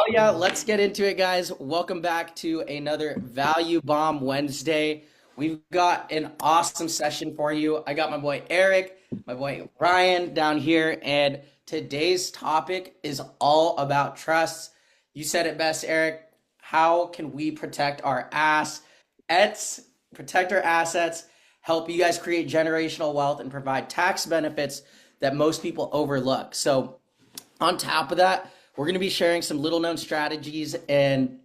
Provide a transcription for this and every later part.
Oh yeah, let's get into it, guys. Welcome back to another Value Bomb Wednesday. We've got an awesome session for you. I got my boy Eric, my boy Ryan down here, and today's topic is all about trust. You said it best, Eric. How can we protect our assets, protect our assets, help you guys create generational wealth, and provide tax benefits that most people overlook? So, on top of that, we're going to be sharing some little known strategies and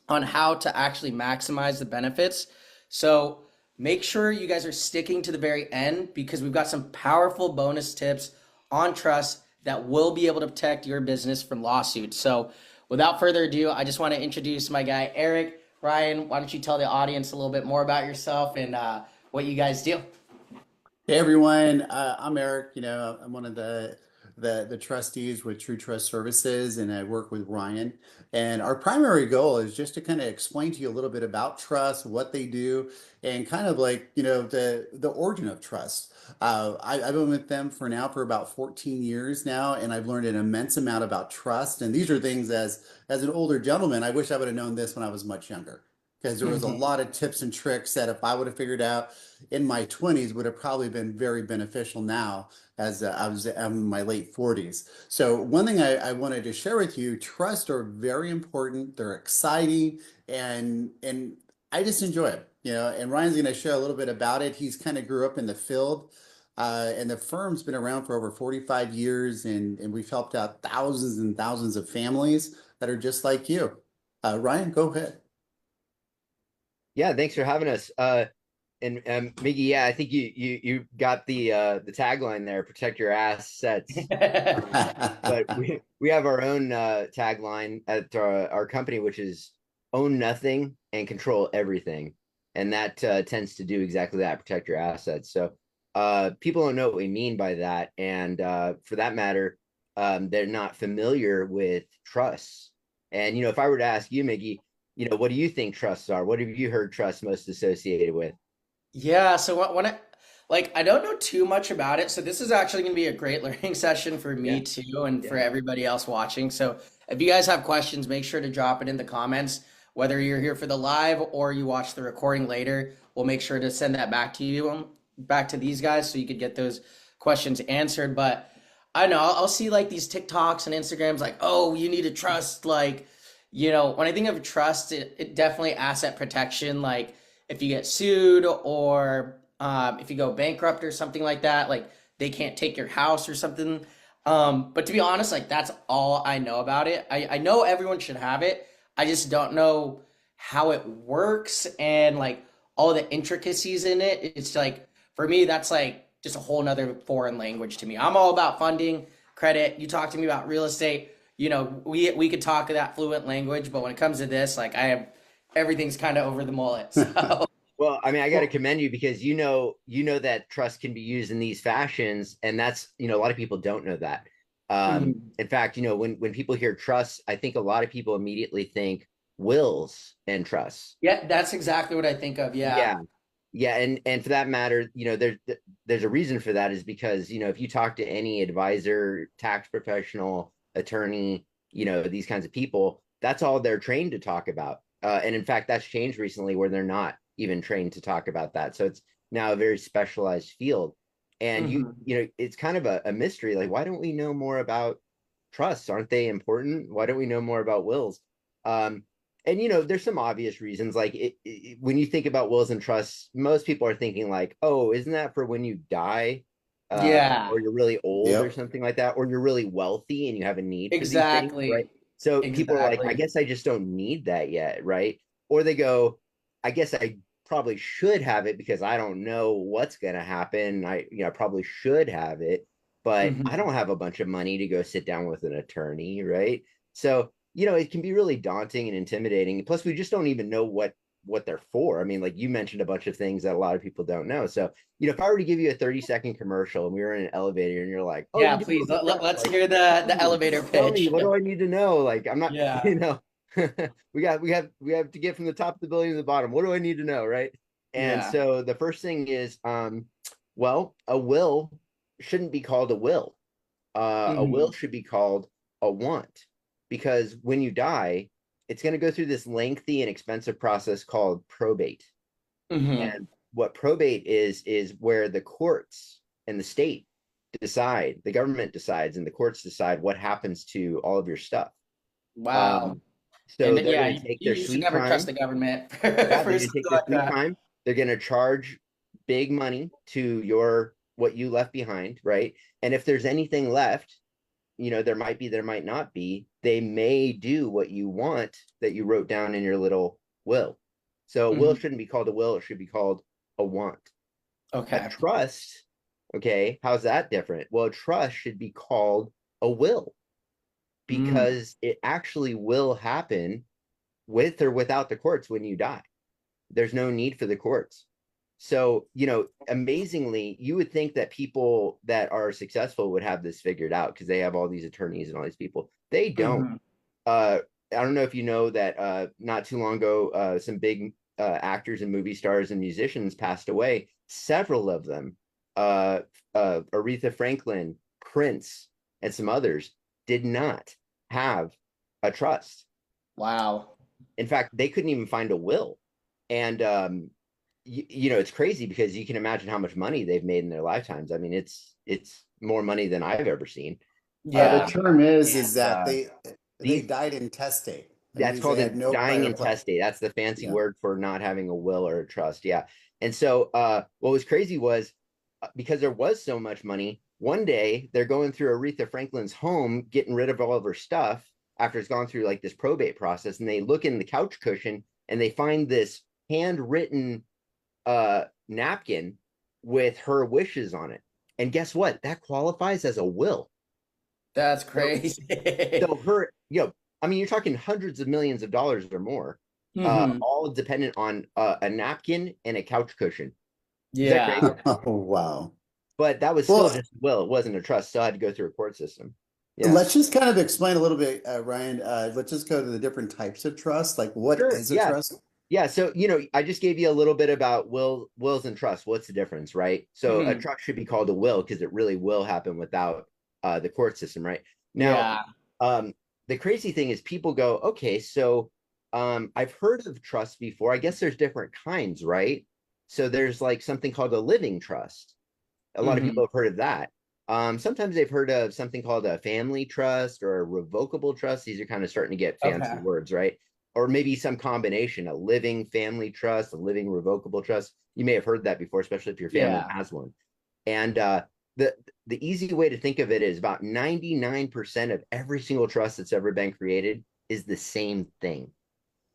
on how to actually maximize the benefits. So make sure you guys are sticking to the very end because we've got some powerful bonus tips on trust that will be able to protect your business from lawsuits. So without further ado, I just want to introduce my guy, Eric. Ryan, why don't you tell the audience a little bit more about yourself and what you guys do? Hey everyone, I'm Eric. I'm one of the trustees with True Trust Services, and I work with Ryan. And our primary goal is just to kind of explain to you a little bit about trust, what they do, and kind of like the origin of trust. I've been with them for about 14 years now, and I've learned an immense amount about trust. And these are things as an older gentleman, I wish I would have known this when I was much younger. Because there was a Mhm. lot of tips and tricks that if I would have figured out in my 20s would have probably been very beneficial now as I was in my late 40s. So one thing I wanted to share with you, trust are very important. They're exciting and I just enjoy it, and Ryan's going to share a little bit about it. He's kind of grew up in the field. And the firm's been around for over 45 years, and we've helped out thousands and thousands of families that are just like you. Ryan, go ahead. Yeah, thanks for having us. And Miggy, yeah, I think you got the tagline there, protect your assets. But we have our own tagline at our company, which is own nothing and control everything. And that tends to do exactly that, protect your assets. So people don't know what we mean by that. And for that matter, they're not familiar with trusts. And, if I were to ask you, Miggy, what do you think trusts are? What have you heard trusts most associated with? Yeah, so when I like I don't know too much about it, so this is actually going to be a great learning session for Yeah, me too and for yeah. everybody else watching. So if you guys have questions, make sure to drop it in the comments, whether you're here for the live or you watch the recording later. We'll make sure to send that back to you, back to these guys so you could get those questions answered. But I know I'll see like these TikToks and Instagrams like, "Oh, you need to trust like, when I think of trust, it definitely asset protection like if you get sued or if you go bankrupt or something like that, like they can't take your house or something. But to be honest, like that's all I know about it. I know everyone should have it. I just don't know how it works and like all the intricacies in it. It's like for me, that's like just a whole nother foreign language to me. I'm all about funding, credit. You talk to me about real estate. We could talk that fluent language, but when it comes to this, like I have everything's kind of over the mullet. So Well, I mean, I got to Well, commend you because you know that trust can be used in these fashions, and that's a lot of people don't know that. mhm. In fact, when people hear trust, I think a lot of people immediately think wills and trusts. Yeah, that's exactly what I think of. Yeah. Yeah, yeah, and for that matter, there's a reason for that is because if you talk to any advisor, tax professional, attorney, these kinds of people, that's all they're trained to talk about. And in fact, that's changed recently where they're not even trained to talk about that. So it's now a very specialized field. And Hmm. it's kind of a mystery. Like, why don't we know more about trusts? Aren't they important? Why don't we know more about wills? Um, and there's some obvious reasons. Like when you think about wills and trusts, most people are thinking like, oh, isn't that for when you die, Yeah, or you're really old or yep. something like that, or you're really wealthy and you have a need for these things, right? exactly. So people are like, I Exactly. guess I just don't need that yet, right? Or they go, I guess I probably should have it because I don't know what's going to happen. I probably should have it, but I Hmm. don't have a bunch of money to go sit down with an attorney, right? So it can be really daunting and intimidating. Plus, we just don't even know what they're for. I mean, like you mentioned a bunch of things that a lot of people don't know. So, if I were to give you a 30-second commercial and we were in an elevator and you're like, "Oh, Yeah, you do please this stuff," let's like, hear the elevator tell me, pitch. what do I need to know? Like, I'm not, Yeah. we have to get from the top of the building to the bottom. What do I need to know, right? And Yeah. so the first thing is, well, a will shouldn't be called a will. A will Hmm. should be called a want. because when you die, it's going to go through this lengthy and expensive process called probate. Hmm. And what probate is where the courts and the state decide, the government decides, and the courts decide what happens to all of your stuff. Wow. Um, And so they're yeah, going to take their you should sweet never trust time. the government for, Yeah, they're for going to take something their like sweet that. time. They're going to charge big money to your what you left behind, right? And if there's anything left, there might be, there might not be. They may do what you want that you wrote down in your little will. So a will Hmm. shouldn't be called a will, it should be called a want. A Okay. trust, okay, how's that different? Well, a trust should be called a will Mm. because it actually will happen with or without the courts when you die. There's no need for the courts. So, amazingly, you would think that people that are successful would have this figured out because they have all these attorneys and all these people. They don't. Hmm. I don't know if you know that not too long ago, some big actors and movie stars and musicians passed away. Several of them, uh, Aretha Franklin, Prince, and some others, did not have a trust. Wow. In fact, they couldn't even find a will. And it's crazy because you can imagine how much money they've made in their lifetimes. I mean, it's more money than I've ever seen. The Yeah. term is And that they these died intestate. That That's means they called had no dying prior plan. intestate. That's the fancy Yeah. word for not having a will or a trust. Yeah. And so what was crazy was because there was so much money, one day they're going through Aretha Franklin's home, getting rid of all of her stuff after it's gone through like this probate process. And they look in the couch cushion and they find this handwritten napkin with her wishes on it. And guess what? That qualifies as a will. That's So crazy. so her, I mean, you're talking hundreds of millions of dollars or more, Hmm. all dependent on a napkin and a couch cushion. Is that Yeah. crazy? Oh, wow. But that was still Well, just will. It wasn't a trust. Still had to go through a court system. Yeah. let's just kind of explain a little bit, Ryan. Let's just go to the different types of trust. Like, what Sure. is a Yeah. trust? Yeah. So, I just gave you a little bit about wills and trusts. What's the difference, right? So a Hmm. trust should be called a will because it really will happen without the court system, right? Now, Yeah. um, the crazy thing is people go, okay, so I've heard of trusts before. I guess there's different kinds, right? So there's like something called a living trust. A lot of Hmm. people have heard of that. Sometimes they've heard of something called a family trust or a revocable trust. These are kind of starting to get fancy Okay. words, right? Or maybe some combination, a living family trust, a living revocable trust. You may have heard that before, especially if your family Yeah. has one. And the easy way to think of it is about 99% of every single trust that's ever been created is the same thing.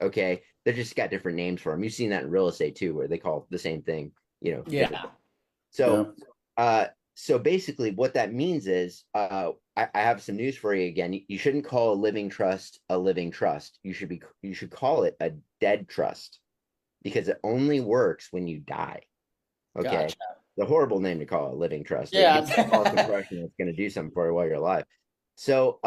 Okay. They just got different names for them. You've seen that in real estate too, where they call the same thing, different. Yeah. So, Yeah. so basically, what that means is, I have some news for you again. You shouldn't call a living trust a living trust. You should call it a dead trust because it only works when you die. Okay, Gotcha. the horrible name to call a living trust. It gives you a false Yeah. impression it's going to do something for you while you're alive. So,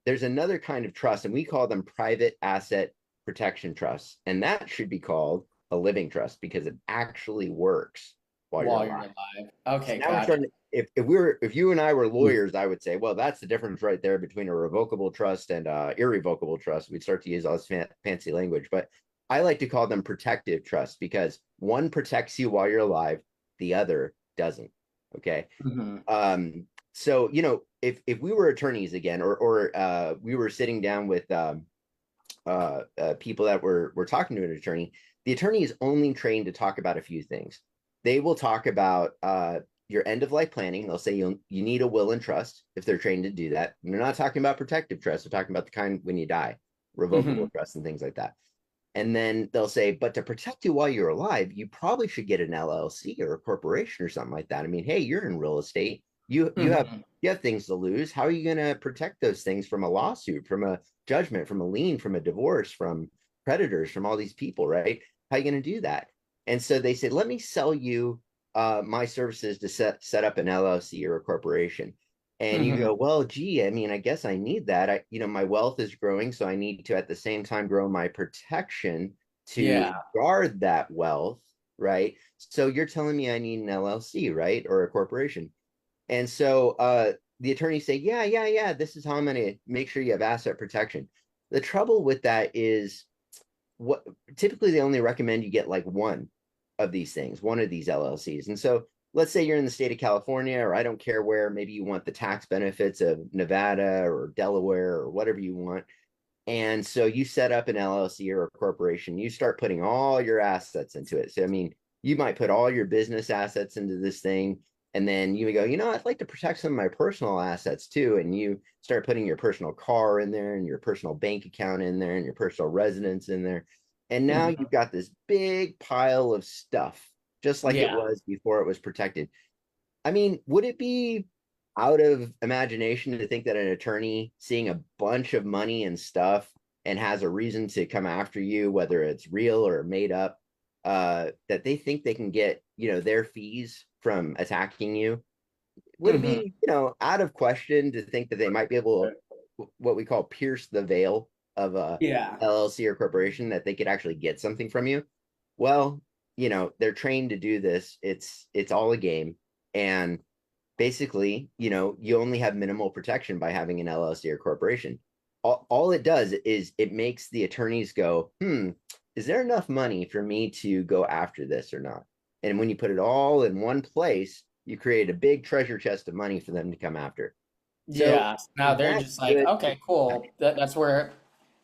there's another kind of trust, and we call them private asset protection trusts, and that should be called a living trust because it actually works while you're While you're alive. alive. So Okay, now we're gotcha. starting. If you and I were lawyers, I would say, well, that's the difference right there between a revocable trust and irrevocable trust. We'd start to use all this fancy language, but I like to call them protective trusts because one protects you while you're alive, the other doesn't. Okay. Hmm. So if we were attorneys again, or we were sitting down with people that were talking to an attorney, the attorney is only trained to talk about a few things. They will talk about your end of life planning. They'll say you need a will and trust if they're trained to do that. And they're not talking about protective trust. They're talking about the kind when you die, Hmm. revocable trust and things like that. And then they'll say, but to protect you while you're alive, you probably should get an LLC or a corporation or something like that. I mean, hey, you're in real estate. Hmm. You have things to lose. How are you going to protect those things from a lawsuit, from a judgment, from a lien, from a divorce, from creditors, from all these people, right? How are you going to do that? And so they said, let me sell you my services to set up an LLC or a corporation. And you Hmm. go, well, gee, I mean, I guess I need that. My wealth is growing, so I need to at the same time grow my protection to Yeah. guard that wealth, right? So you're telling me I need an LLC, right? Or a corporation. And so the attorneys say, yeah, this is how I'm going to make sure you have asset protection. The trouble with that is what typically they only recommend you get like one of these things, one of these LLCs. And so let's say you're in the state of California, or I don't care where, maybe you want the tax benefits of Nevada or Delaware or whatever you want. And so you set up an LLC or a corporation, you start putting all your assets into it. So, I mean, you might put all your business assets into this thing. And then you go, I'd like to protect some of my personal assets too. And you start putting your personal car in there and your personal bank account in there and your personal residence in there. And now you've got this big pile of stuff, just like it was before it was protected. I mean, would it be out of imagination to think that an attorney seeing a bunch of money and stuff and has a reason to come after you, whether it's real or made up, that they think they can get, their fees from attacking you? Would it be, out of question to think that they might be able to, what we call pierce the veil of a LLC or corporation, that they could actually get something from you? Well, they're trained to do this. It's all a game. And basically, you only have minimal protection by having an LLC or corporation. All it does is it makes the attorneys go, is there enough money for me to go after this or not? And when you put it all in one place, you create a big treasure chest of money for them to come after. So now they're just like, okay, cool. That's where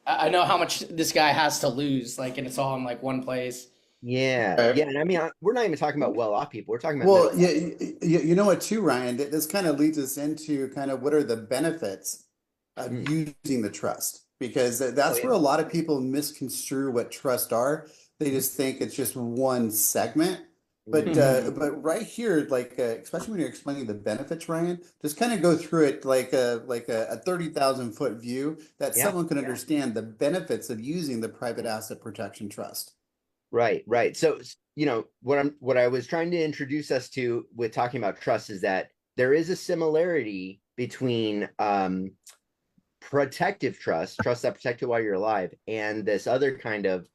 I know how much this guy has to lose, like, and it's all in like one place. Yeah. And I mean, we're not even talking about well-off people. We're talking about well, yeah, you know what, too, Ryan? This kind of leads us into kind of what are the benefits of using the trust, because that's where a lot of people misconstrue what trust are. They just think it's just one segment. But right here, like especially when you're explaining the benefits, Ryan, just kind of go through it like a 30,000-foot view that someone can understand the benefits of using the private asset protection trust. Right. So, what I was trying to introduce us to with talking about trust is that there is a similarity between protective trust that protect you while you're alive, and this other kind of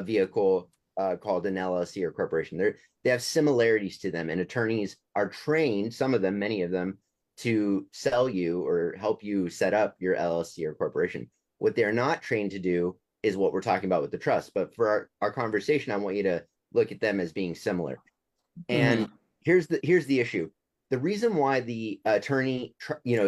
vehicle called an LLC or corporation. They have similarities to them, and attorneys are trained, some of them, many of them, to sell you or help you set up your LLC or corporation. What they're not trained to do is what we're talking about with the trust. But for our conversation, I want you to look at them as being similar. And here's the issue. The reason why the attorney,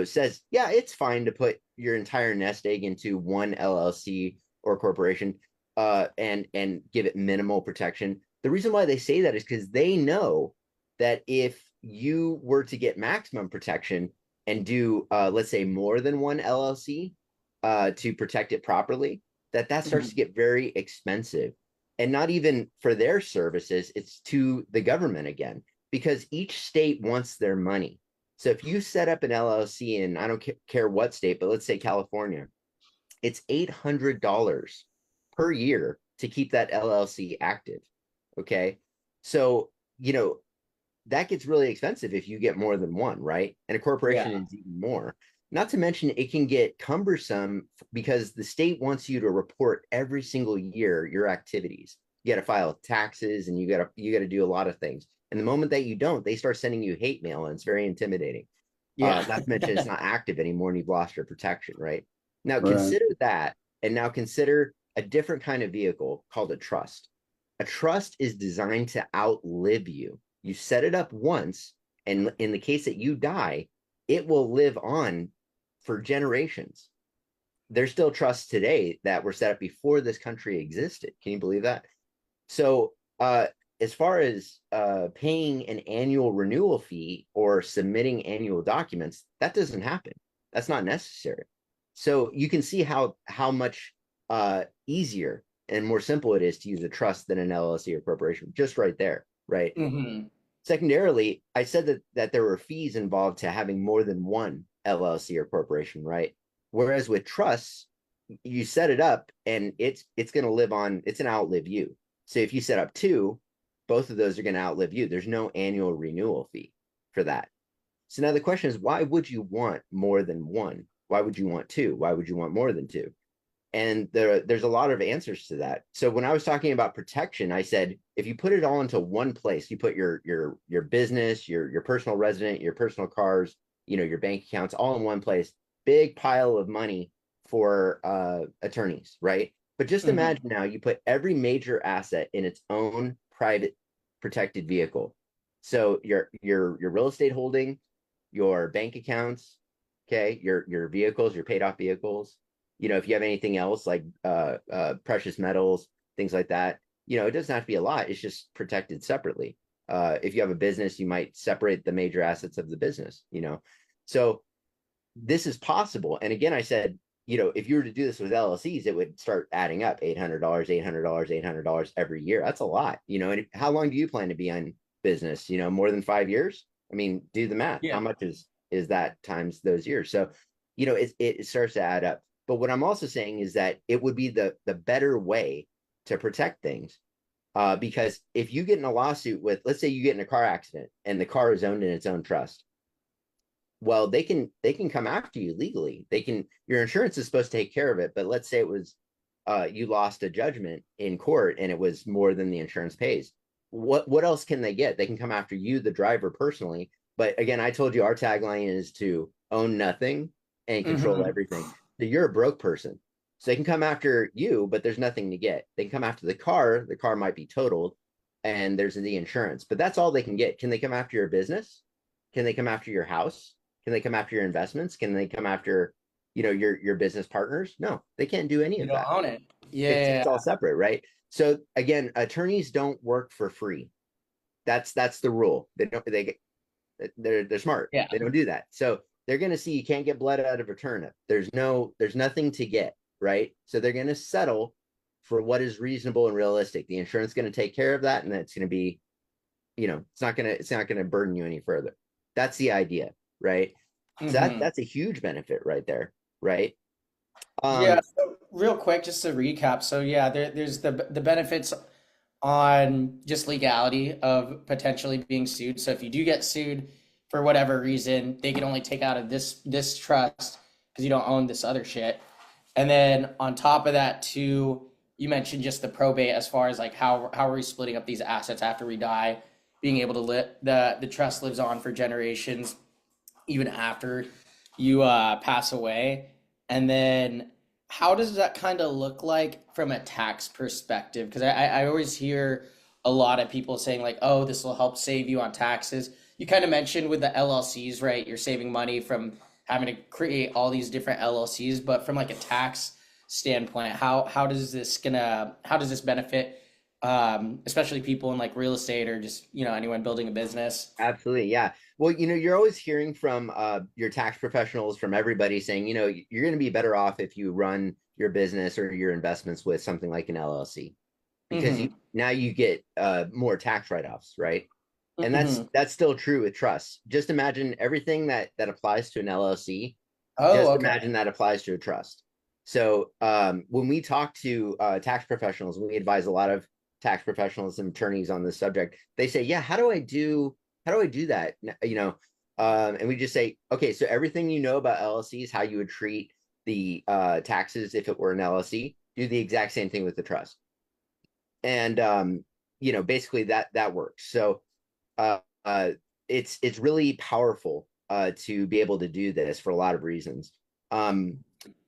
says, yeah, it's fine to put your entire nest egg into one LLC or corporation and give it minimal protection. The reason why they say that is because they know that if you were to get maximum protection and do, let's say, more than one LLC to protect it properly, that starts to get very expensive. And not even for their services, it's to the government again, because each state wants their money. So if you set up an LLC in, I don't care what state, but let's say California, it's $800 per year to keep that LLC active. Okay. So, that gets really expensive if you get more than one, right? And a corporation is even more. Not to mention it can get cumbersome because the state wants you to report every single year your activities. You got to file taxes and you got to do a lot of things. And the moment that you don't, they start sending you hate mail, and it's very intimidating. Not to mention it's not active anymore and you've lost your protection, right? Now consider that, and now consider a different kind of vehicle called a trust. A trust is designed to outlive you. You set it up once, and in the case that you die, it will live on for generations. There's still trusts today that were set up before this country existed. Can you believe that? So as far as paying an annual renewal fee or submitting annual documents, that doesn't happen. That's not necessary. So you can see how much easier and more simple it is to use a trust than an LLC or corporation, just right there, right? Secondarily, I said that there were fees involved to having more than one LLC or corporation, right? Whereas with trusts, you set it up and it's going to live on, it's going to outlive you. So if you set up two, both of those are going to outlive you. There's no annual renewal fee for that. So now the question is, why would you want more than one? Why would you want two? Why would you want more than two? And there's a lot of answers to that. So when I was talking about protection, I said, if you put it all into one place, you put your business, your personal resident, your personal cars, your bank accounts all in one place. Big pile of money for attorneys, right? But just Hmm. imagine now you put every major asset in its own private protected vehicle. So your real estate holding, your bank accounts, okay, your vehicles, your paid off vehicles. If you have anything else like precious metals, things like that, it doesn't have to be a lot. It's just protected separately. If you have a business, you might separate the major assets of the business. So this is possible. And again, I said, if you were to do this with LLCs, it would start adding up $800, $800, $800 every year. That's a lot, and how long do you plan to be on business? More than 5 years? I mean, do the math. Yeah. How much is that times those years? So, it starts to add up. But what I'm also saying is that it would be the better way to protect things. Because if you get in a lawsuit with, let's say you get in a car accident and the car is owned in its own trust, well, they can come after you legally. Your insurance is supposed to take care of it, but let's say it was you lost a judgment in court and it was more than the insurance pays. What else can they get? They can come after you, the driver, personally. But again, I told you our tagline is to own nothing and control Hmm. everything. So you're a broke person. So they can come after you, but there's nothing to get. They can come after the car might be totaled, and there's the insurance, but that's all they can get. Can they come after your business? Can they come after your house? Can they come after your investments? Can they come after, your business partners? No, they can't do any You of don't that. own it. It's Yeah. all separate, right? So again, attorneys don't work for free. That's the rule. They're smart. Yeah. They don't do that. So they're going to see you can't get blood out of a turnip. There's nothing to get, right? So they're going to settle for what is reasonable and realistic. The insurance is going to take care of that, and that's going to be, it's not going to burden you any further. That's the idea, right? So Hmm. that's a huge benefit right there, right? Yeah. Um, So real quick, just to recap. So yeah, there's the benefits on just legality of potentially being sued. So if you do get sued for whatever reason, they can only take out of this trust because you don't own this other shit. And then on top of that, too, you mentioned just the probate as far as like how are we splitting up these assets after we die, being able to the trust lives on for generations even after you pass away. And then how does that kind of look like from a tax perspective? Because I always hear a lot of people saying like, oh, this will help save you on taxes. You kind of mentioned with the LLCs, right? You're saving money from having to create all these different LLCs, but from like a tax standpoint, how does this benefit especially people in like real estate or just anyone building a business? Absolutely, yeah. Well, you're always hearing from your tax professionals, from everybody saying, you're going to be better off if you run your business or your investments with something like an LLC, because Mm-hmm. you get more tax write-offs, right? And that's Mm-hmm. that's still true with trusts. Just imagine everything that applies to an LLC. Oh, Just okay. imagine that applies to a trust. So when we talk to tax professionals, when we advise a lot of tax professionals and attorneys on this subject, they say, "Yeah, how do I do that?" And we just say, "Okay, so everything you know about LLCs, how you would treat the taxes if it were an LLC, do the exact same thing with the trust." And basically that works. So uh, uh, it's really powerful to be able to do this for a lot of reasons. Um,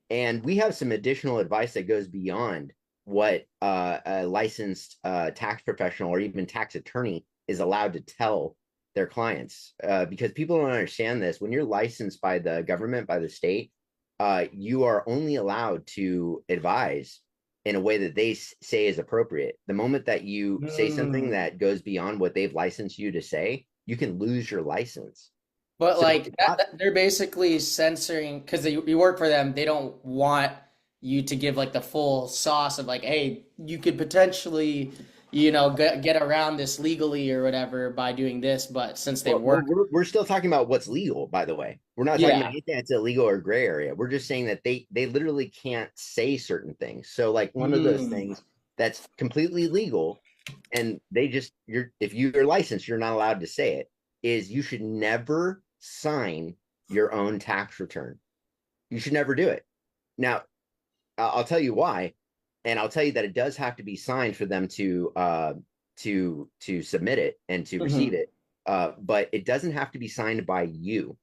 and we have some additional advice that goes beyond what a licensed tax professional or even tax attorney is allowed to tell their clients, because people don't understand this. When you're licensed by the government, by the state, you are only allowed to advise in a way that they say is appropriate. The moment that you say something Mm. that goes beyond what they've licensed you to say, you can lose your license. But So like they're basically censoring because you work for them. They don't want you to give like the full sauce of like, hey, you could potentially, get around this legally or whatever by doing this. But since they well, work, we're still talking about what's legal, by the way. We're not talking about yeah. anything that's illegal or gray area. We're just saying that they literally can't say certain things. So like one of those Mm. things that's completely legal, and if you're licensed, you're not allowed to say it, is you should never sign your own tax return. You should never do it. Now, I'll tell you why, and I'll tell you that it does have to be signed for them to submit it and to receive Hmm. it. But it doesn't have to be signed by you.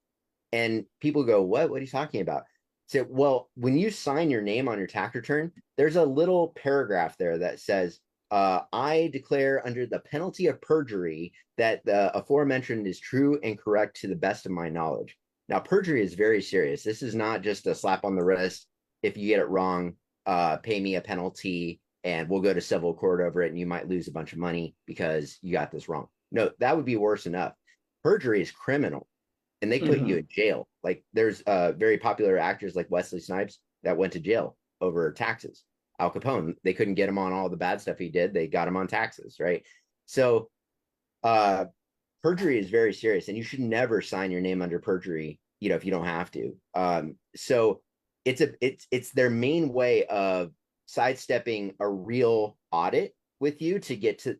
And people go, what are you talking about? So, well, when you sign your name on your tax return, there's a little paragraph there that says, I declare under the penalty of perjury that the aforementioned is true and correct to the best of my knowledge. Now, perjury is very serious. This is not just a slap on the wrist. If you get it wrong, pay me a penalty and we'll go to civil court over it and you might lose a bunch of money because you got this wrong. No, that would be worse enough. Perjury is criminal and they put you in jail. Like there's very popular actors like Wesley Snipes that went to jail over taxes. Al Capone, they couldn't get him on all the bad stuff he did. They got him on taxes, right? So perjury is very serious and you should never sign your name under perjury, if you don't have to. So it's their main way of sidestepping a real audit with you to get to,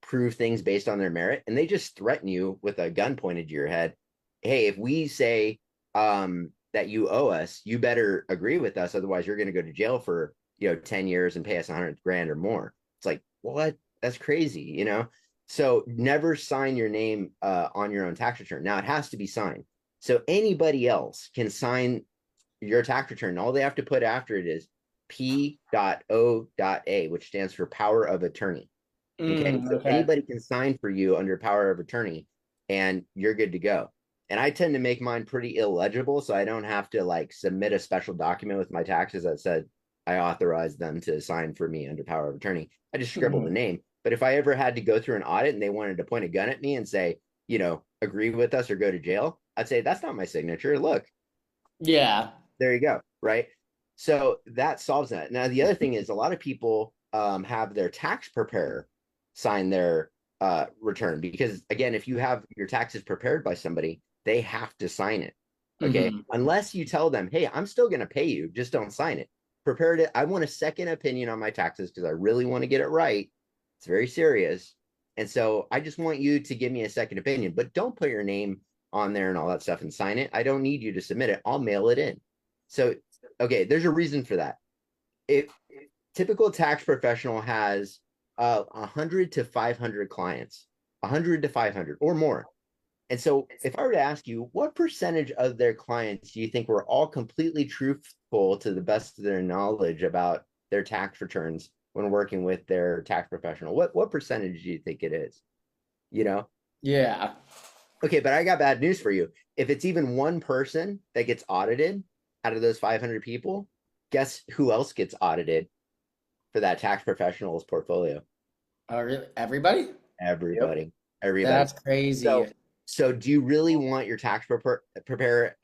prove things based on their merit. And they just threaten you with a gun pointed to your head. Hey, if we say that you owe us, you better agree with us. Otherwise, you're going to go to jail for 10 years and pay us 100 grand or more. It's like, what? That's crazy, So never sign your name on your own tax return. Now it has to be signed. So anybody else can sign your tax return. All they have to put after it is P.O.A, which stands for power of attorney. Okay. So anybody can sign for you under power of attorney and you're good to go. And I tend to make mine pretty illegible, so I don't have to submit a special document with my taxes that said I authorized them to sign for me under power of attorney. I just scribbled the name. But if I ever had to go through an audit and they wanted to point a gun at me and say, agree with us or go to jail, I'd say that's not my signature. Look. Yeah. There you go. Right. So that solves that. Now, the other thing is a lot of people have their tax preparer sign their return because, again, if you have your taxes prepared by somebody, they have to sign it. Okay. Unless you tell them, hey, I'm still going to pay you, just don't sign it. Prepared it. I want a second opinion on my taxes because I really want to get it right. It's very serious. And so I just want you to give me a second opinion, but don't put your name on there and all that stuff and sign it. I don't need you to submit it. I'll mail it in. So, okay, there's a reason for that. If typical tax professional has 100 to 500 clients, 100 to 500 or more. And so if I were to ask you, what percentage of their clients do you think were all completely truthful to the best of their knowledge about their tax returns when working with their tax professional? What percentage do you think it is? Yeah. Okay, but I got bad news for you. If it's even one person that gets audited out of those 500 people, guess who else gets audited for that tax professional's portfolio? Oh, really? Everybody? Everybody. Yep. Everybody. That's crazy. So do you really want your tax preparer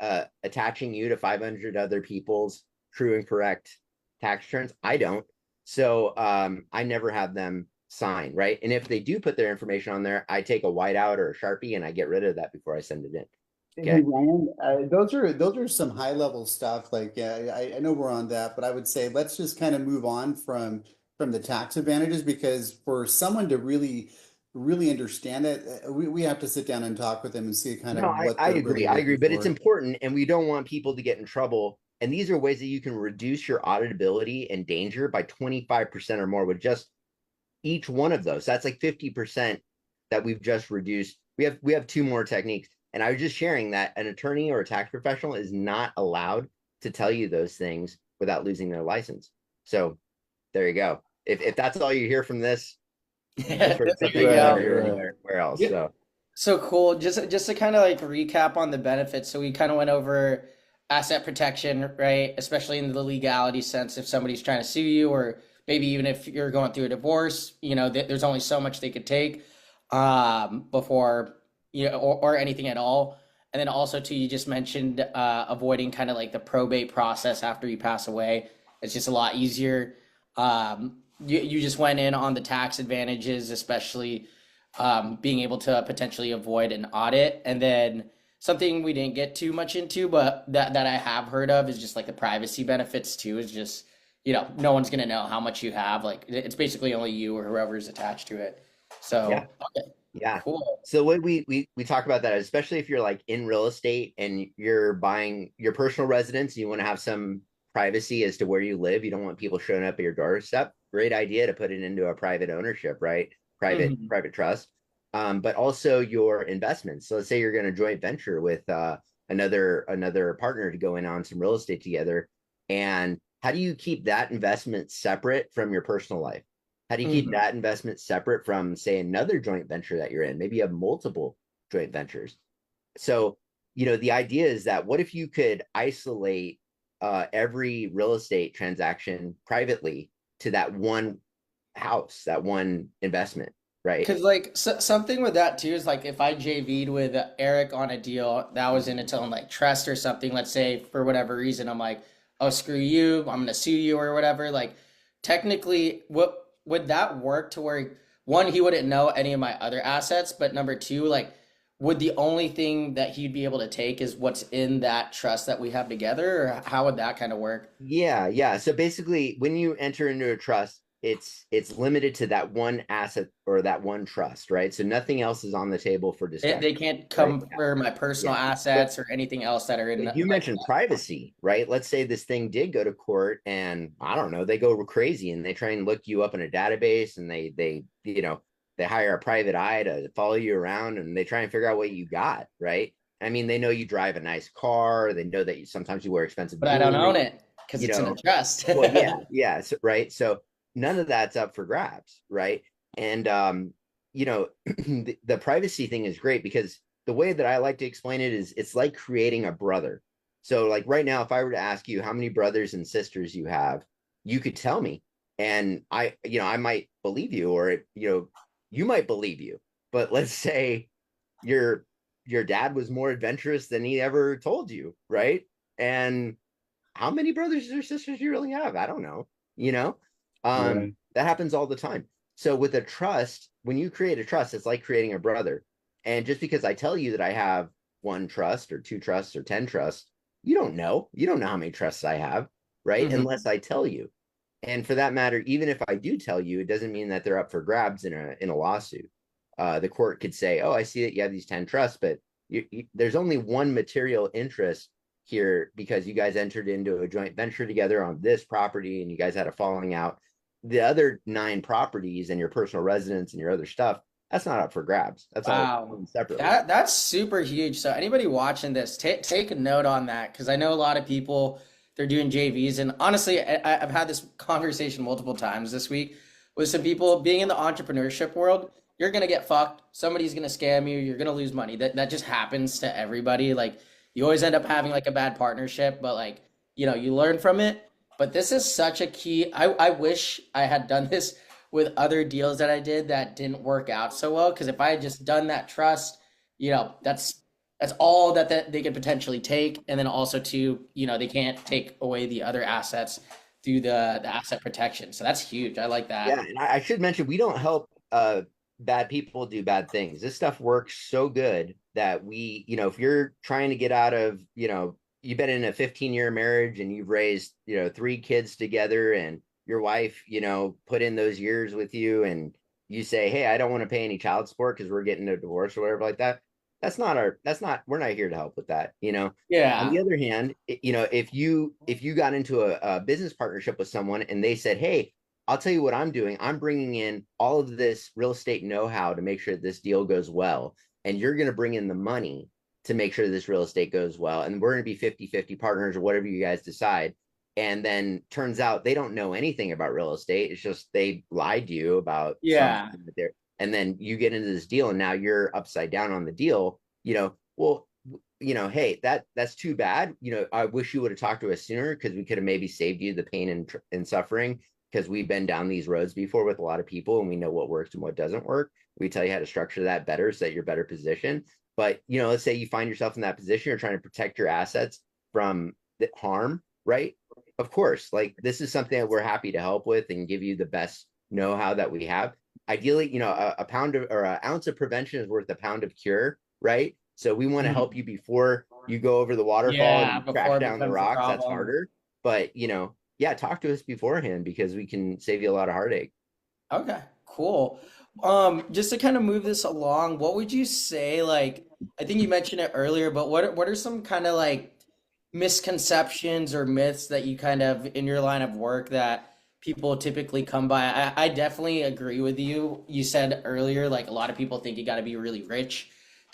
attaching you to 500 other people's true and correct tax returns? I don't. So I never have them sign, right? And if they do put their information on there, I take a whiteout or a Sharpie and I get rid of that before I send it in. Hey, Ryan, those are some high level stuff. I know we're on that, but I would say let's just kind of move on from the tax advantages because for someone to really understand it, we have to sit down and talk with them and see kind No, of what I they're agree. really I agree, looking but it's for. important and we don't want people to get in trouble. And these are ways that you can reduce your auditability and danger by 25% or more with just each one of those. That's like 50% that we've just reduced. We have two more techniques. And I was just sharing that an attorney or a tax professional is not allowed to tell you those things without losing their license. So there you go. If that's all you hear from this, There something you you never go. hear anywhere else. Yeah. So So cool. Just to kind of recap on the benefits. So we kind of went over asset protection, right? Especially in the legality sense, if somebody's trying to sue you, or maybe even if you're going through a divorce, there's only so much they could take before or anything at all. And then also too, you just mentioned avoiding kind of the probate process after you pass away. It's just a lot easier. You just went in on the tax advantages, especially being able to potentially avoid an audit. And then something we didn't get too much into, but that I have heard of is just the privacy benefits too, is just, no one's going to know how much you have. It's basically only you or whoever's attached to it. So, yeah. okay, Yeah. cool. So what we talk about that, especially if you're in real estate and you're buying your personal residence, you want to have some privacy as to where you live. You don't want people showing up at your doorstep. Great idea to put it into a private ownership, right? Private trust. But also your investments. So let's say you're going to joint venture with another partner to go in on some real estate together. And how do you keep that investment separate from your personal life? How do you keep Mhm. that investment separate from, say, another joint venture that you're in? Maybe you have multiple joint ventures. So, the idea is that what if you could isolate every real estate transaction privately to that one house, that one investment, right? Because like something with that too is like if I JV'd with Eric on a deal that was in its own like trust or something, let's say for whatever reason I'm like, oh screw you, I'm gonna sue you or whatever. Like technically, what would that work to where one, he wouldn't know any of my other assets, but number two, like would the only thing that he'd be able to take is what's in that trust that we have together, or how would that kind of work? Yeah, yeah. So basically, when you enter into a trust, it's limited to that one asset or that one trust, right? So nothing else is on the table for They discussion, can't right? come for my personal Yeah. But assets or anything else that are in you like mentioned privacy, right? Let's say this thing did go to court and I don't know, they go crazy and they try and look you up in a database and they hire a private eye to follow you around and they try and figure out what you got, right? I mean, they know you drive a nice car, they know that sometimes you wear expensive but I don't own jewelry, it because you it's in a know. trust. Well, yeah, yeah, so, right. So none of that's up for grabs, right? And the privacy thing is great because the way that I like to explain it is it's like creating a brother. So like right now, if I were to ask you how many brothers and sisters you have, you could tell me, and I might believe you, or you might believe you. But let's say your your dad was more adventurous than he ever told you, right? And how many brothers or sisters do you really have? I don't know. You know, Right. that happens all the time. So with a trust, when you create a trust, it's like creating a brother. And just because I tell you that I have one trust or two trusts or 10 trusts, you don't know. You don't know how many trusts I have, right? Mhm. Unless I tell you. And for that matter, even if I do tell you, it doesn't mean that they're up for grabs in a lawsuit. The court could say, "Oh, I see that you have these 10 trusts, but there's only one material interest here because you guys entered into a joint venture together on this property and you guys had a falling out. The other 9 properties and your personal residence and your other stuff, that's not up for grabs. That's all Wow. owned separately." That's super huge. So anybody watching this, take a note on that because I know a lot of people they're doing JVs and honestly, I've had this conversation multiple times this week with some people being in the entrepreneurship world. You're gonna get fucked. Somebody's gonna scam you. You're gonna lose money. That just happens to everybody. Like you always end up having like a bad partnership, but like you learn from it. But this is such a key. I wish I had done this with other deals that I did that didn't work out so well. Because if I had just done that trust, that's all that they could potentially take, and then also too, they can't take away the other assets through the asset protection. So that's huge. I like Yeah, that. and I should mention we don't help bad people do bad things. This stuff works so good that if you're trying to get out of, you've been in a 15-year marriage and you've raised, 3 kids together and your wife, put in those years with you and you say, "Hey, I don't want to pay any child support because we're getting a divorce or whatever like that." We're not here to help with that. On Yeah. the other hand, if you got into a business partnership with someone and they said, "Hey, I'll tell you what I'm doing. I'm bringing in all of this real estate know-how to make sure this deal goes well. And you're going to bring in the money to make sure this real estate goes well. And we're going to be 50-50 partners or whatever you guys decide." And then turns out they don't know anything about real estate. It's just they lied to you about something Yeah. there. And then you get into this deal and now you're upside down on the deal. Well, hey, that's too bad. I wish you would have talked to us sooner because we could have maybe saved you the pain and suffering because we've been down these roads before with a lot of people and we know what works and what doesn't work. We tell you how to structure that better so that you're better positioned. But, let's say you find yourself in that position, you're trying to protect your assets from the harm, right? Of course, like this is something that we're happy to help with and give you the best know-how that we have. Ideally, a pound of or an ounce of prevention is worth a pound of cure, right? So we want to help Mhm. you before you go over the waterfall and Yeah. you crash Before it down the becomes a rocks. That's problem. harder. But yeah, talk to us beforehand because we can save you a lot of heartache. Okay, cool. Just to kind of move this along, what would you say, like, I think you mentioned it earlier, but what are some kind of like misconceptions or myths that you kind of in your line of work that people typically come by? I definitely agree with you. You said earlier, like a lot of people think you got to be really rich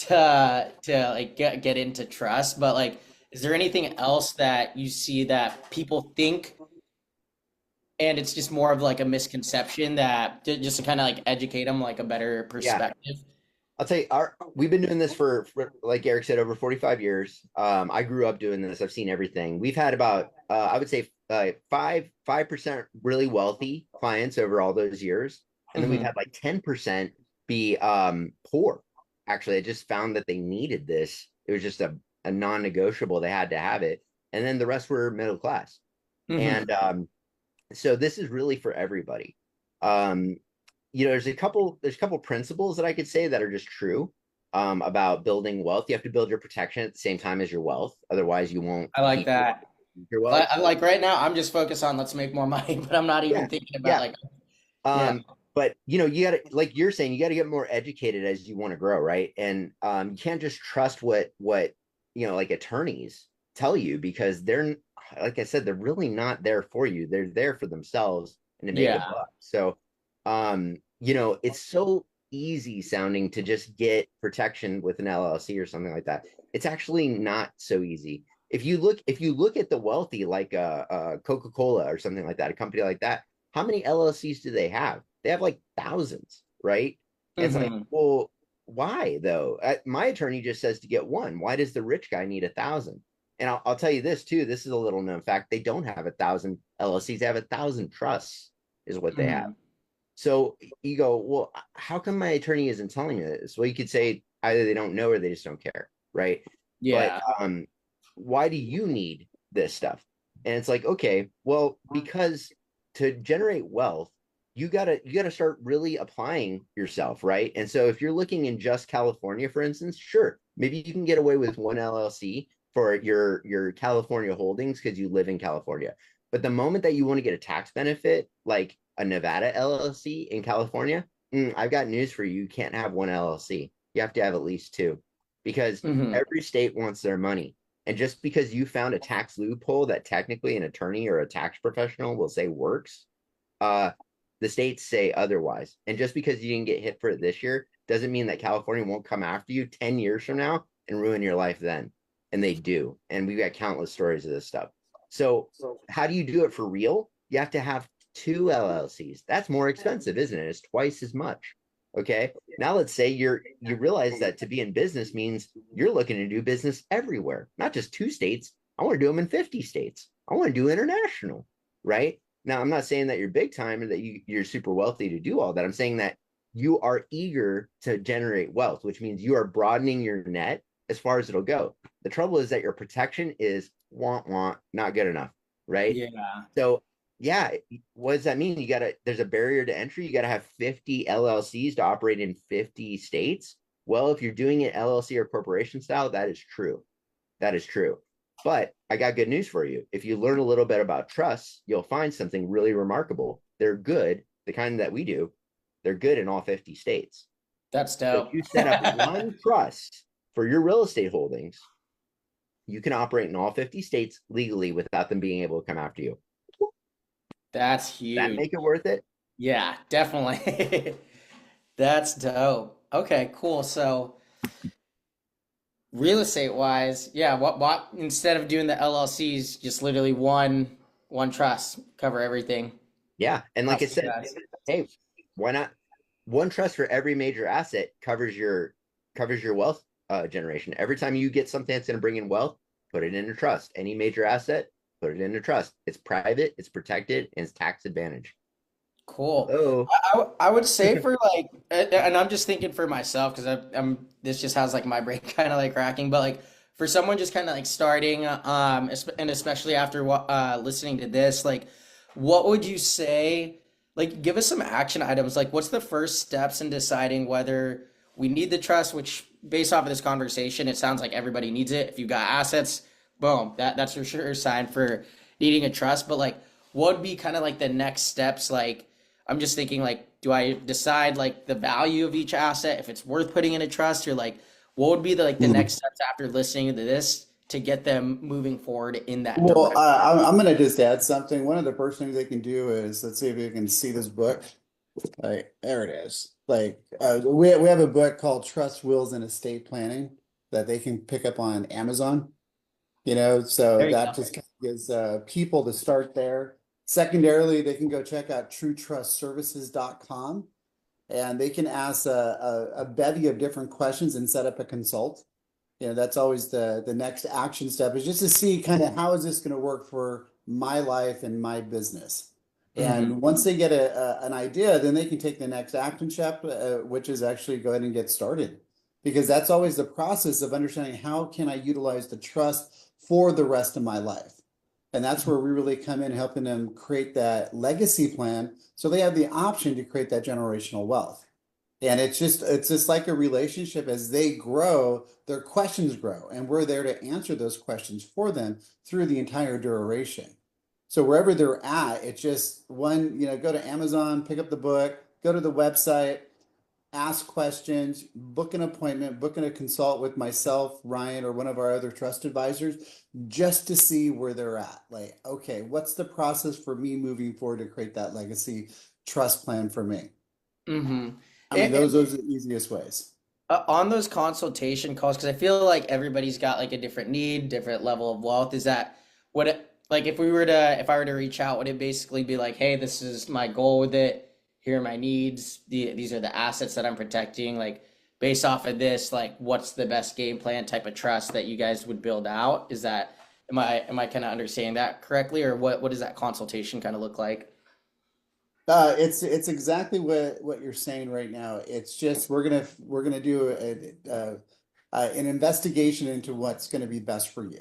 to like get into trust, but like, is there anything else that you see that people think, and it's just more of like a misconception that just to kind of like educate them like a better Yeah. perspective? I'll tell you, we've been doing this for like Eric said, over 45 years. I grew up doing this. I've seen everything. We've had about I would say 5% really wealthy clients over all those years. And then we've Hmm. had like 10% be poor. Actually, I just found that they needed this. It was just a non-negotiable. They had to have it. And then the rest were middle class. Hmm. And so this is really for everybody. Um, there's a couple principles that I could say that are just true about building wealth. You have to build your protection at the same time as your wealth. Otherwise, you won't I like keep that. your wealth. Like right now, I'm just focused on let's make more money, but I'm not Yeah, even thinking about yeah. like, yeah, But you gotta, like you're saying, you gotta get more educated as you want to grow, right? And you can't just trust what like attorneys tell you, because they're, like I said, they're really not there for you. They're there for themselves and to make a yeah, buck. So it's so easy sounding to just get protection with an LLC or something like that. It's actually not so easy. If you look at the wealthy, like Coca-Cola or something like that, a company like that, how many LLCs do they have? They have like thousands, right? And it's like, hmm, well, why though? My attorney just says to get one. Why does the rich guy need 1,000? And I'll tell you this too. This is a little known fact. They don't have 1,000 LLCs. They have 1,000 trusts, is what they have. hmm, So you go, well, how come my attorney isn't telling me this? Well, you could say either they don't know or they just don't care, right? But yeah, why do you need this stuff? And it's like, okay, well, because to generate wealth, you gotta start really applying yourself, right? And so if you're looking in just California, for instance, sure, maybe you can get away with one LLC for your California holdings because you live in California. But the moment that you want to get a tax benefit, like a Nevada LLC in California, I've got news for you. You can't have one LLC. You have to have at least two, because hmm, every state wants their money. And just because you found a tax loophole that technically an attorney or a tax professional will say works, uh, the states say otherwise. And just because you didn't get hit for it this year doesn't mean that California won't come after you 10 years from now and ruin your life then. And they do. And we've got countless stories of this stuff. So, how do you do it for real? You have to have two LLCs. That's more expensive, isn't it? It's twice as much. Okay. Now let's say you realize that to be in business means you're looking to do business everywhere, not just two states. I want to do them in 50 states. I want to do international, right? Now, I'm not saying that you're big time or that you're super wealthy to do all that. I'm saying that you are eager to generate wealth, which means you are broadening your net as far as it'll go. The trouble is that your protection is not good enough, right? yeah. So yeah, what does that mean? There's a barrier to entry. You gotta have 50 LLCs to operate in 50 states. Well, if you're doing it LLC or corporation style, that is true. That is true. But I got good news for you. If you learn a little bit about trusts, you'll find something really remarkable. They're good, the kind that we do, they're good in all 50 states. That's So if dope. you set up one trust for your real estate holdings, you can operate in all 50 states legally without them being able to come after you. That's That huge. make it worth it? Yeah, definitely. That's dope. Okay, cool. So real estate wise, yeah, what instead of doing the LLCs, just literally one trust, cover everything. Yeah. And like I That's the said, best. hey, why not? One trust for every major asset covers your wealth generation. Every time you get something that's going to bring in wealth, put it in a trust. Any major asset, put it in a trust. It's private, it's protected, and it's tax advantage. Cool. Oh, I would say for like, and I'm just thinking for myself because I'm this just has like my brain kind of like racking, but like for someone just kind of like starting, and especially after listening to this, like, what would you say? Like, give us some action items. Like, what's the first steps in deciding whether we need the trust? Which, based off of this conversation, it sounds like everybody needs it. If you got assets, boom, that's for sure a sign for needing a trust. But like, what would be kind of like the next steps? Like, I'm just thinking like, do I decide like the value of each asset if it's worth putting in a trust, or like what would be the like the next steps after listening to this to get them moving forward in that Well, direction? I'm going to just add something. One of the first things they can do is, let's see if you can see this book. Like there it is. Like we have a book called Trust, Wills, and Estate Planning that they can pick up on Amazon. So There you that go. just kind of gives people to start there. Secondarily, they can go check out truetrustservices.com and they can ask a bevy of different questions and set up a consult. That's always the next action step, is just to see kind of how is this going to work for my life and my business. Hmm. And once they get an idea, then they can take the next action step, which is actually go ahead and get started. Because that's always the process of understanding how can I utilize the trust for the rest of my life. And that's where we really come in helping them create that legacy plan so they have the option to create that generational wealth. And it's just like a relationship. As they grow, their questions grow, and we're there to answer those questions for them through the entire duration. So wherever they're at, it's just one, go to Amazon, pick up the book, go to the website, ask questions, book an appointment, book in a consult with myself, Ryan, or one of our other trust advisors, just to see where they're at. Like, okay, what's the process for me moving forward to create that legacy trust plan for me? Hmm. I mean, those are the easiest ways. On those consultation calls, because I feel like everybody's got like a different need, different level of wealth. Is that what it like if I were to reach out, would it basically be like, hey, this is my goal with it. Here are my needs. These are the assets that I'm protecting. Like based off of this, like what's the best game plan type of trust that you guys would build out? Is that am I kind of understanding that correctly, or what does that consultation kind of look like? It's exactly what you're saying right now. It's just we're gonna do an investigation into what's going to be best for you.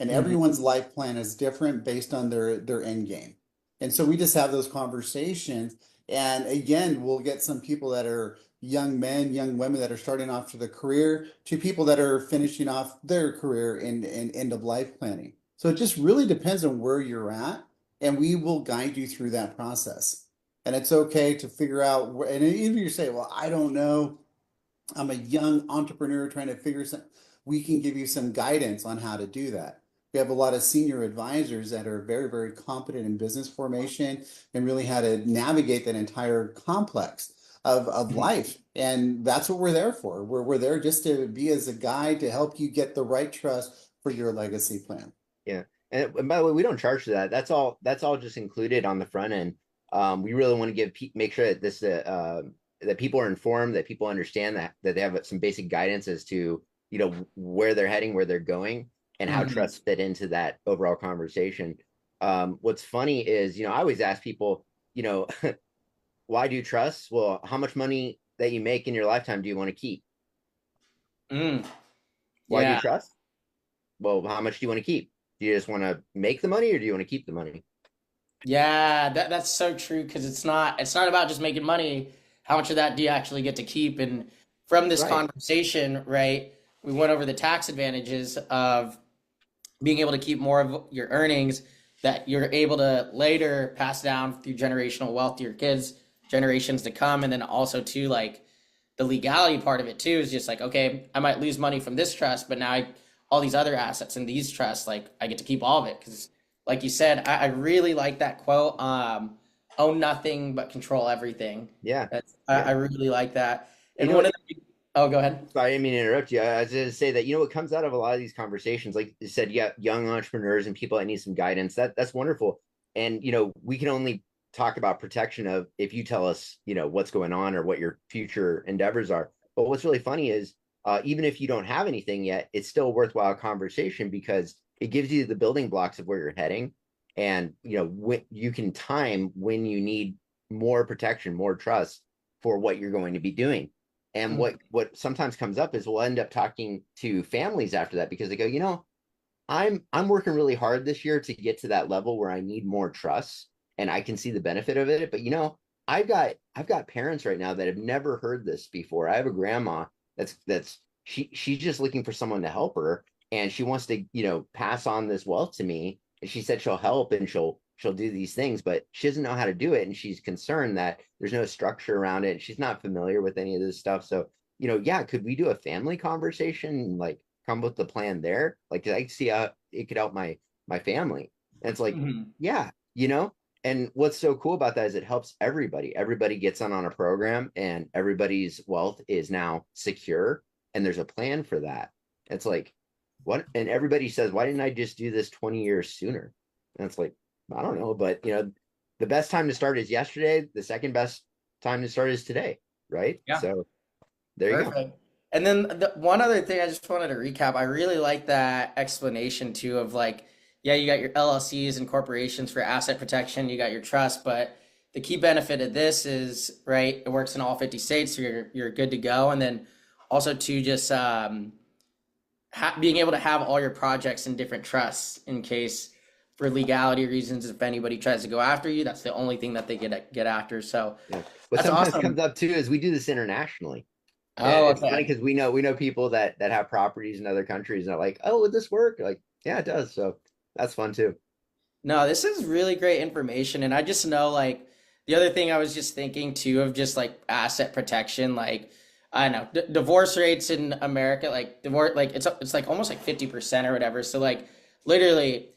And Hmm. everyone's life plan is different based on their end game. And so we just have those conversations. And again, we'll get some people that are young men, young women that are starting off to the career, to people that are finishing off their career in end of life planning. So it just really depends on where you're at, and we will guide you through that process. And it's okay to figure out and even you say, well, I don't know, I'm a young entrepreneur trying to figure some, we can give you some guidance on how to do that. We have a lot of senior advisors that are very, very competent in business formation and really how to navigate that entire complex of life. And that's what we're there for. We're there just to be as a guide to help you get the right trust for your legacy plan. Yeah. And by the way, we don't charge for that. That's all just included on the front end. We really want to make sure that that people are informed, that people understand that they have some basic guidance as to, where they're heading, where they're going, and how Hmm. trusts fit into that overall conversation. What's funny is, I always ask people, you know, why do you trust? Well, how much money that you make in your lifetime do you want to keep? Mm. Why do you Yeah. trust? Well, how much do you want to keep? Do you just want to make the money, or do you want to keep the money? Yeah, that's so true because it's not about just making money. How much of that do you actually get to keep? And from this Right. conversation, right, we went over the tax advantages of being able to keep more of your earnings that you're able to later pass down through generational wealth to your kids, generations to come, and then also too like the legality part of it too is just like okay, I might lose money from this trust, but now all these other assets in these trusts, like I get to keep all of it because, like you said, I really like that quote. Own nothing but control everything. Yeah. I Yeah. really like that. You And know one what? of the oh, go ahead. Sorry, I didn't mean to interrupt you. I was going to say that, what comes out of a lot of these conversations, like you said, yeah, young entrepreneurs and people that need some guidance, that's wonderful. And, we can only talk about protection of if you tell us, what's going on or what your future endeavors are. But what's really funny is, even if you don't have anything yet, it's still a worthwhile conversation because it gives you the building blocks of where you're heading. And, when you can time when you need more protection, more trust for what you're going to be doing. And Mhm. what sometimes comes up is we'll end up talking to families after that because they go, I'm working really hard this year to get to that level where I need more trust and I can see the benefit of it. But I've got parents right now that have never heard this before. I have a grandma she's just looking for someone to help her and she wants to, pass on this wealth to me. And she said she'll help and she'll do these things, but she doesn't know how to do it. And she's concerned that there's no structure around it. And she's not familiar with any of this stuff. So, yeah, could we do a family conversation? Like come with the plan there. Like I see how it could help my family. And it's like, Mhm. yeah, And what's so cool about that is it helps everybody. Everybody gets on a program, and everybody's wealth is now secure, and there's a plan for that. It's like, what? And everybody says, why didn't I just do this 20 years sooner? And it's like, I don't know, but the best time to start is yesterday. The second best time to start is today, right? Yeah. So there you go. Perfect. And then one other thing I just wanted to recap. I really like that explanation too of like, yeah, you got your LLCs and corporations for asset protection, you got your trust, but the key benefit of this is, right, it works in all 50 states, so you're good to go. And then also to just being able to have all your projects in different trusts in case for legality reasons, if anybody tries to go after you, that's the only thing that they get after. So yeah. What that's sometimes awesome. comes up too is we do this internationally. Oh, It's funny okay. because we know people that have properties in other countries and are like, oh, would this work? Like, yeah, it does. So that's fun too. No, this is really great information. And I just know like the other thing I was just thinking too of just like asset protection, like I don't know, divorce rates in America, like divorce, like it's like almost like 50% or whatever. So like literally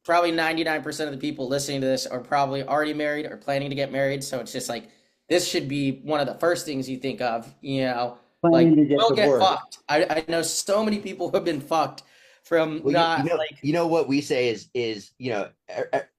probably 99% of the people listening to this are probably already married or planning to get married. So it's just like this should be one of the first things you think of, like Planning to get we'll get divorced. fucked. I know so many people who have been fucked from Well, not like what we say is a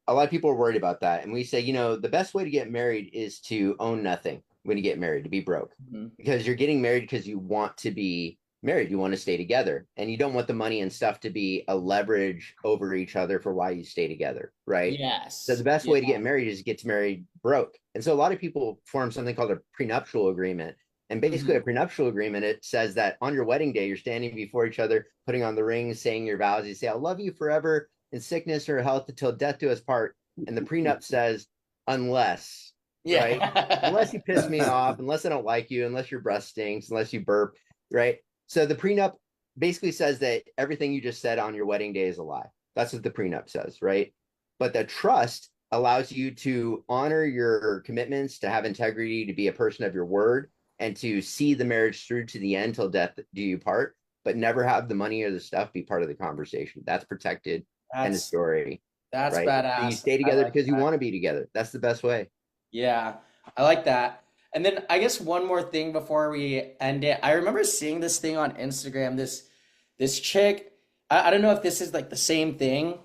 lot of people are worried about that, and we say the best way to get married is to own nothing when you get married, to be broke, Mhm. because you're getting married because you want to be married, you want to stay together, and you don't want the money and stuff to be a leverage over each other for why you stay together, right? So the Yes. best Yeah. way to get married is to get married broke, and so a lot of people form something called a prenuptial agreement. And basically, a Mhm. prenuptial agreement, it says that on your wedding day, you're standing before each other, putting on the rings, saying your vows. You say, I'll love you forever in sickness or health until death do us part. And the prenup says, unless, right? Unless Yeah. you piss me off, unless I don't like you, unless your breath stinks, unless you burp, right? So the prenup basically says that everything you just said on your wedding day is a lie. That's what the prenup says, right? But the trust allows you to honor your commitments, to have integrity, to be a person of your word, and to see the marriage through to the end till death do you part, but never have the money or the stuff be part of the conversation. That's protected in the That's story, that's right? So you badass. stay I together like because you that. want to be together. That's the best way. Yeah, I like that. And then I guess one more thing before we end it. I remember seeing this thing on Instagram, this chick, I don't know if this is like the same thing,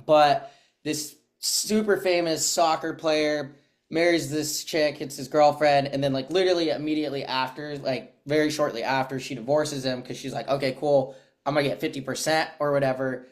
but this super famous soccer player marries this chick, it's his girlfriend, and then like literally immediately after, like very shortly after, she divorces him because she's like, okay, cool, I'm gonna get 50% or whatever.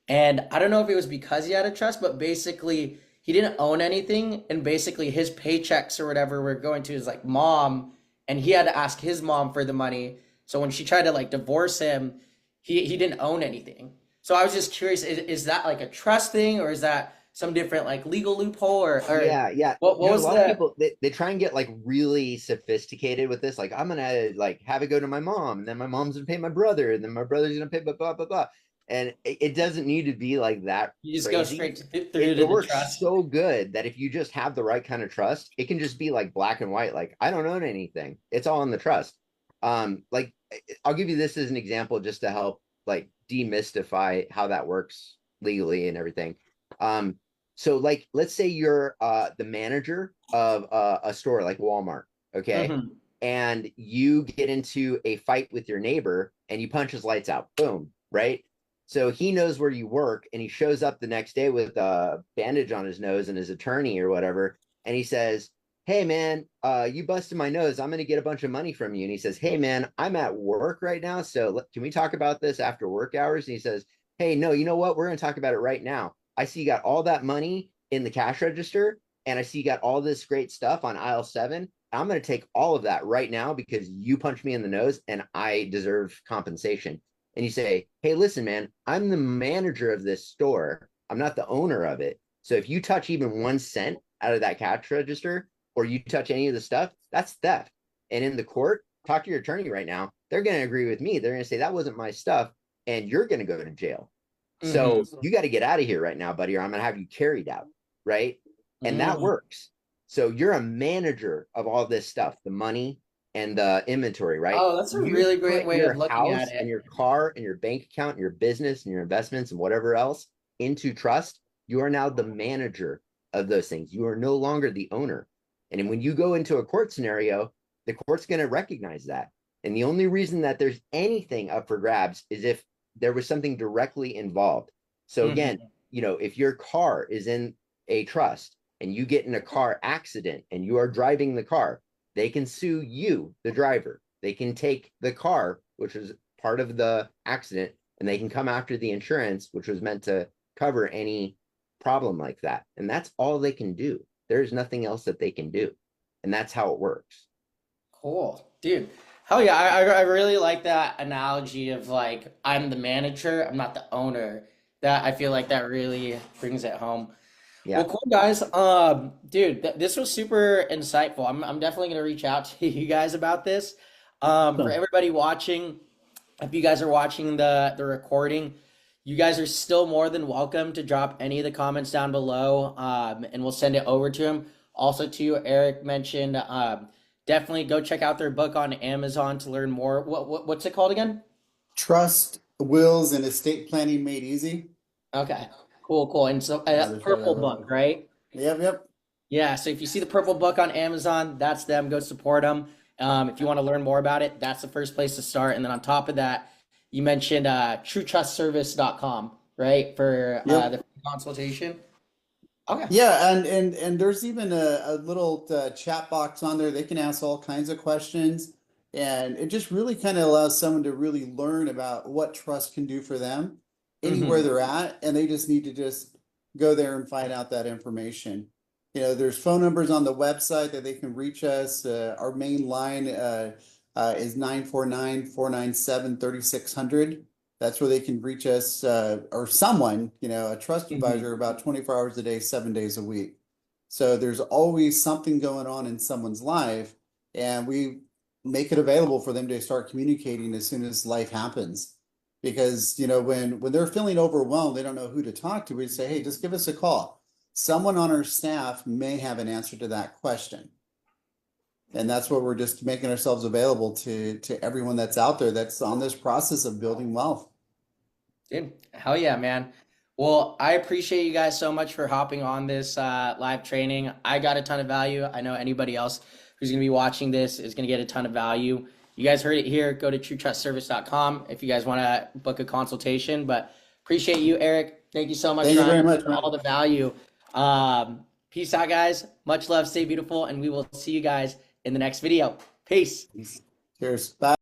And I don't know if it was because he had a trust, but basically he didn't own anything, and basically his paychecks or whatever were going to his like mom, and he had to ask his mom for the money. So when she tried to like divorce him, he didn't own anything. So I was just curious, is that like a trust thing, or is that some different like legal loophole, or Yeah, yeah. what A was lot of the people they try and get like really sophisticated with this. Like, I'm gonna like have it go to my mom, and then my mom's gonna pay my brother, and then my brother's gonna pay blah blah blah blah. And it doesn't need to be like that you just go crazy. straight through It to the works trust? so good that if you just have the right kind of trust, it can just be like black and white. Like, I don't own anything. It's all in the trust. Like I'll give you this as an example just to help like demystify how that works legally and everything. So like let's say you're the manager of a store like Walmart, okay? Hmm. And you get into a fight with your neighbor and you punch his lights out. Boom, right? So he knows where you work and he shows up the next day with a bandage on his nose and his attorney or whatever. And he says, hey man, you busted my nose. I'm going to get a bunch of money from you. And he says, hey man, I'm at work right now. So can we talk about this after work hours? And he says, hey, no, you know what? We're going to talk about it right now. I see you got all that money in the cash register. And I see you got all this great stuff on aisle 7. I'm going to take all of that right now because you punched me in the nose and I deserve compensation. And you say, hey, listen, man, I'm the manager of this store. I'm not the owner of it. So if you touch even 1 cent out of that cash register or you touch any of the stuff, that's theft. And in the court, talk to your attorney right now. They're going to agree with me. They're going to say that wasn't my stuff and you're going to go to jail. So Hmm. you got to get out of here right now, buddy, or I'm going to have you carried out. Right. And that Hmm. works. So you're a manager of all this stuff, the money and the inventory, right? Oh, that's a You really great put way of your looking at house and it. your car and your bank account and your business and your investments and whatever else into trust. You are now the manager of those things. You are no longer the owner. And when you go into a court scenario, the court's going to recognize that. And the only reason that there's anything up for grabs is if there was something directly involved. So again, you know, if your car is in a trust and you get in a car accident and you are driving the car, they can sue you, the driver. They can take the car, which was part of the accident, and they can come after the insurance, which was meant to cover any problem like that. And that's all they can do. There's nothing else that they can do. And that's how it works. Cool, dude. Hell yeah, I really like that analogy of like, I'm the manager, I'm not the owner. That I feel like that really brings it home. Yeah. Well, cool guys. Dude, this was super insightful. I'm definitely gonna reach out to you guys about this. For everybody watching, if you guys are watching the recording, you guys are still more than welcome to drop any of the comments down below, and we'll send it over to him. Also, too, Eric mentioned, definitely go check out their book on Amazon to learn more. What's it called again? Trust, wills, and estate planning made easy. Okay, cool. And so, Another show purple that book, right? Yep. Yeah, so if you see the purple book on Amazon, that's them. Go support them. If you want to learn more about it, that's the first place to start. And then on top of that, you mentioned truetrustservice.com, right? For the consultation. Okay. Yeah, and there's even a little chat box on there. They can ask all kinds of questions, and it just really kind of allows someone to really learn about what trust can do for them anywhere they're at, and they just need to just go there and find out that information. You know, there's phone numbers on the website that they can reach us. Our main line is 949-497-3600. That's where they can reach us, or someone, you know, a trust advisor about 24 hours a day, 7 days a week. So there's always something going on in someone's life, and we make it available for them to start communicating as soon as life happens. Because, you know, when they're feeling overwhelmed, they don't know who to talk to, we say, hey, just give us a call. Someone on our staff may have an answer to that question. And that's what we're just making ourselves available to everyone that's out there that's on this process of building wealth. Dude, hell yeah, man. Well, I appreciate you guys so much for hopping on this live training. I got a ton of value. I know anybody else who's going to be watching this is going to get a ton of value. You guys heard it here. Go to truetrustservice.com if you guys want to book a consultation. But appreciate you, Eric. Thank you so much, Thank you very Ryan, much, for man. all the value. Peace out, guys. Much love. Stay beautiful. And we will see you guys in the next video. Peace. Cheers. Bye.